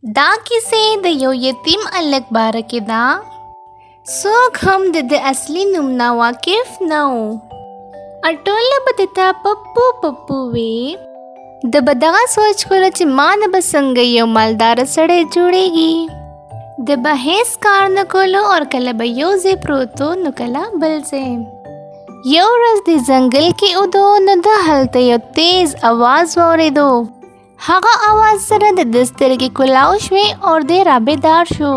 دا کیسې د یو یتیم هلک باره کې ده. څوک هم د ده اصلي نوم نه واقف نه و. ټوله به د تا پپو پپو وي. ده به دغه سوچ کولو چې ما نه به څنګه یو مالداره سړی جوړیږي. ده به هیڅ کار نه کولو او کله به یو ځای پروت و نو کله بل ځای. یو ورځ د ځنګل کې ودو نو ده هلته یو تیز اواز واورېدو. هغه اواز سره د ده سترګې کلاو شوې او دی رابیدار شو.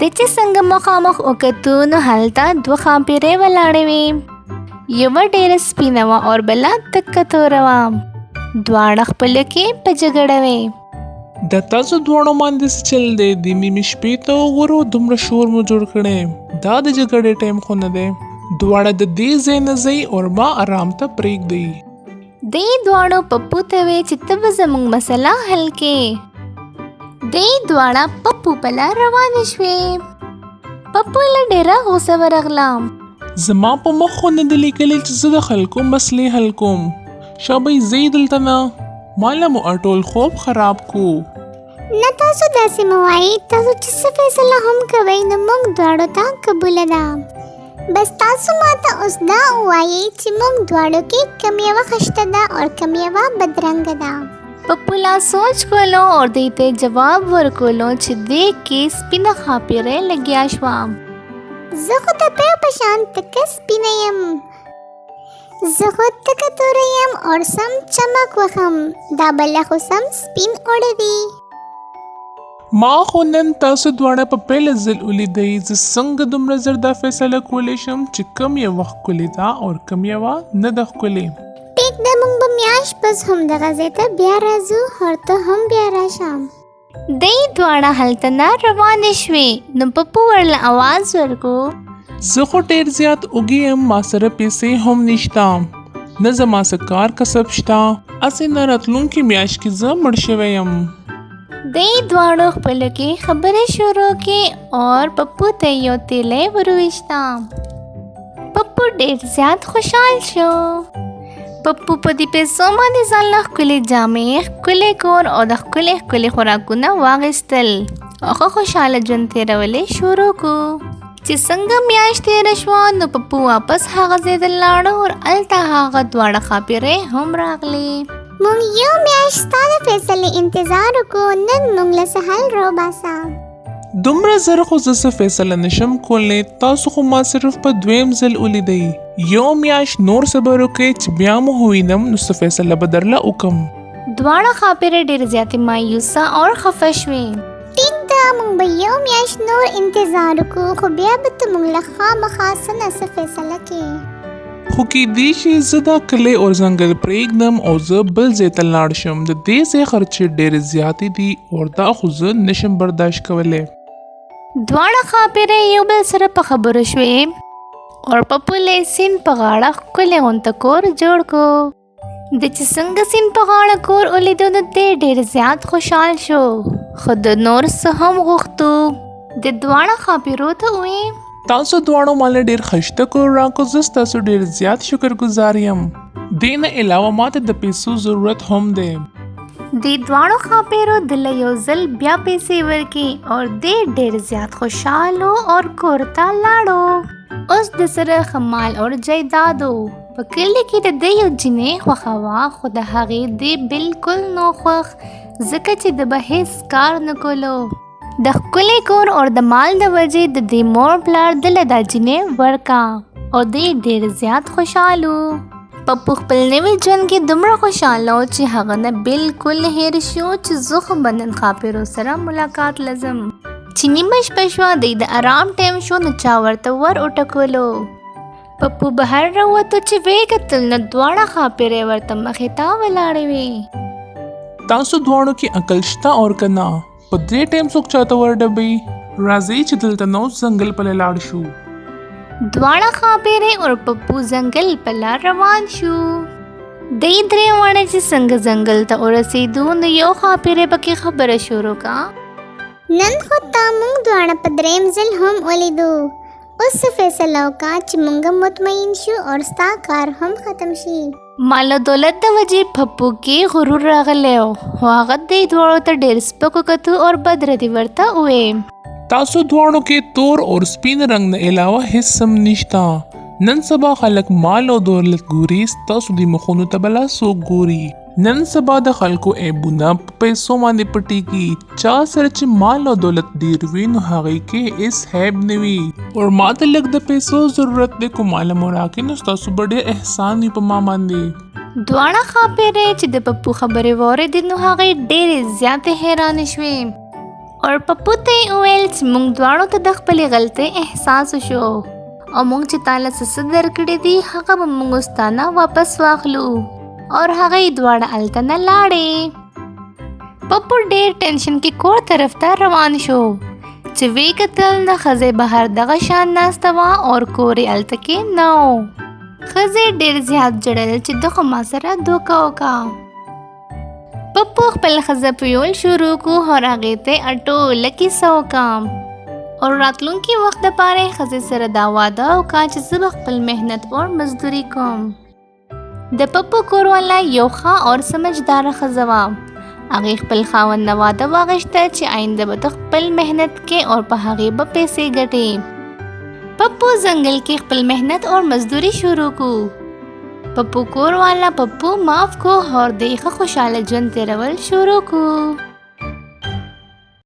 د چې څنګه مخامخ وکتو نو هلته دوه ښاپیرې ولاړې وې. یوه ډېره سپینه وه او بله تکه توره وه. دواړه خپلو کې په جګړه وې. د تاسو دواړو باندې څه چل دی؟ د نیمې شپې ته وګورو دومره شور مو جوړ کړی. دا د جګړې ټایم خو نه دی. دواړه د دې ځای نه ځئ او ما آرام ته پرېږدئ. دی دواړو پپو ته وې چې ته به زموږ مسله حل کې. دی دواړه پپو په لار روانې شوې. پپو له ډېره غوسه ورغله. زما په مخ خو نه ده لیکلي چې زه د خلکو مسلې حل کوم. شابه زه دلته نه، ما له مو ټول خوب خراب کو. نه تاسو داسې مه وایئ. تاسو چې څه فیصله هم کوئ نو موږ دواړو ته قبوله ده. بس تاسو ماته اوس دا ووایئ چې موږ دواړو کې کم یوه خشته ده او کم یوه بدرنګه ده. پپو لا سوچ کولو او دی ته جواب ورکولو چې دې کې سپینه ښاپیرۍ لګیا شوه. زه خو د پیو په شان تکه سپینه یم. زه خو تکه توره یم او سم چمک وهم. دا بله خو سم سپین اوړه وي. ما خو نن تاسو دواړه په پیله ځل ولیدئ. زه څنګه دومره زر دا فیصله کولی شم چې کم یوه ښکلې ده او کم یوه نه ده ښکلې. ټیک ده، موږ به میاشت پس همدغه ځای ته بیا راځو او ته هم بیا راشه. دی دواړه هلته نه روانې شوې. نو پپو ورله اواز ورکو. زه خو ډېر زیات وږی یم. ما سره پیسې هم نشته، نه زما څه کار کسب شته. هسې نه راتلونکې میاشت کې زه مړ شوی یم. دی دواړو خپلو کې خبرې شروع کړې او پپو ته یو تیلی ورویشته. پپو ډېر زیات خوشحال شو. پپو په دې پیسو باندې ځان له ښکلې جامې، ښکلی کور او د ښکلې ښکلې خوراکونه واخیستل او ښه خوشحاله ژوند تېرولی شروع کړو. چې څنګه میاشت تېره شوه نو پپو واپس هغه ځای ته لاړو او هلته هغه دواړه ښاپیرۍ هم راغلې. موږ یو میاشت ستا د فیصلې انتظار وکړو. نن موږ له څه حل راوباسه. دومره زر خو زه څه فیصله نشم کولی. تاسو خو ما صرف په دویم ځل ولیدئ. یو میاشت نور صبر وکړئ چې بیا مو ووینم نو څه فیصله به درله وکړم. دواړه ښاپیرۍ ډېرې زیاتې مایوسه او خفه شوې. ټیک ده، موږ به یو میاشت نور انتظار وکړو خو بیا به ته موږ له خامخا څه نه څه فیصله کړې. خو کیدای شي زه دا کلی او ځنګل پرېږدم او زه بل ځای ته لاړ شم. د دې ځای خرچې ډېرې زیاتې دي او دا خو زه نشم برداشت کولی. دواړه ښاپیرۍ یو بل سره په خبرو شوې او پپو له سیند په غاړه ښکلی غونته کور جوړ کړو. د چې څنګه سیند په غاړه کور ولیدو نو دی ډېر زیات خوشحال شو. خو د نور څه هم غوښتو. د دواړه ښاپیرو ته وویل تاسو دواړو ماله ډېر ښایسته کور راکړو. زه ستاسو ډېر زیات شکرګزار یم. دې نه علاوه ماته د پیسو ضرورت هم دی. دې دواړو ښاپیرو د له یو ځل بیا پیسې ورکړې او دی ډېر زیات خوشحال و او کور ته لاړو. اوس د سره ښه مال او جایداد و. په کلي کې د ده یو جینۍ خوښه وه خو د هغې دی بالکل نه خوښ، ځکه چې د به هېڅ کار نه کولو. د ښکلي کور او د مال د وجې د دې مور پلار د له دا جینۍ ورکا او دی ډېر زیات خوشحال و. پپو خپل نوي ژوند کې دومره خوشحاله و چې هغه نه بالکل هېر شو چې زه خو به نن ښاپیرو سره ملاقات لزم. چې نیمه شپه شوه دی د آرام ټایم شو نو چا ورته ور وټکولو. پپو بهر راووتو چې ویې کتل نو دواړه ښاپیرۍ ورته مخې ته ولاړې وې. تاسو دواړو کې عقل شته او که نه؟ په دې ټایم څوک چاته ورډبوي؟ راځئ چې دلته نو ځنګل پله لاړ شو. دواړه ښاپیرۍ او پپو ځنګل په لار روان شو. دی درې واړه چې څنګه ځنګل ته ورسېدو نو یو ښاپیرۍ پکې خبره شروع کړه. نن خو تا موږ دواړه په درېیم ځل هم ولیدو. اوس څه فیصله وکړه چې موږ مطمئن شو او ستا کار هم ختم شي. مال او دولت د وجې پپو کې غرور راغلی و. هغه دې دواړو ته ډېر سپک وکتو او بد ردي ورته وویې. تاسو دواړو کې تور اور سپین رنگ نه علاوه هیڅ هم نشته. نن سبا خلک مال او دولت ګوري، ستاسو د مخونو ته بلا څوک ګوري. نن سبا د خلکو عیبونه په پیسو باندې پټیږي. چا سره چې مال او دولت ډیر وي نو هغې کې هیڅ عیب نه وي. اور ما ته لږ د پیسو ضرورت دی، کوم مال مو راکړي نو ستاسو به ډېر احسان وي په ما باندې. دواړه ښاپېرۍ چې د پپو خبرې واورېدې نو هغې ډېرې زیاتې حیرانې شوې او پپو ته یې وویل چې موږ دواړو ته د خپلې غلطۍ احساس وشو او موږ چې تا له څه درکړي دي هغه به موږ اوس تا نه واپس واخلو. اور هغې دواړه هلته نه لاړې. پپو ډېر ټینشن کې کور طرف ته روان شو چې ویې کتل د ښځې بهر دغه شان ناسته وه اور کور یې هلته کې نه و. ښځې ډېر زیات ژړل چې ده خو ما سره دوکه وکړه. پپو خپل ښځه پیول شروع کړو او هغې ته یې ټوله کیسه وکړه اور راتلونکي وخت دپاره یې ښځې سره دا واده وکړه چې زه به خپل محنت اور مزدوري کوم. د پپو کور والا یو ښه اور سمجداره ښځه وه. هغې خپل خاوند نه واده واخیسته چې آینده به د خپل محنت کې اور په هغې به پیسې ګټې. پپو ځنګل کې خپل محنت اور مزدوري شروع کړو. پپو کور والا پپو معاف کو اور د ښه خوشحاله ژوند تېرول شروع کړو.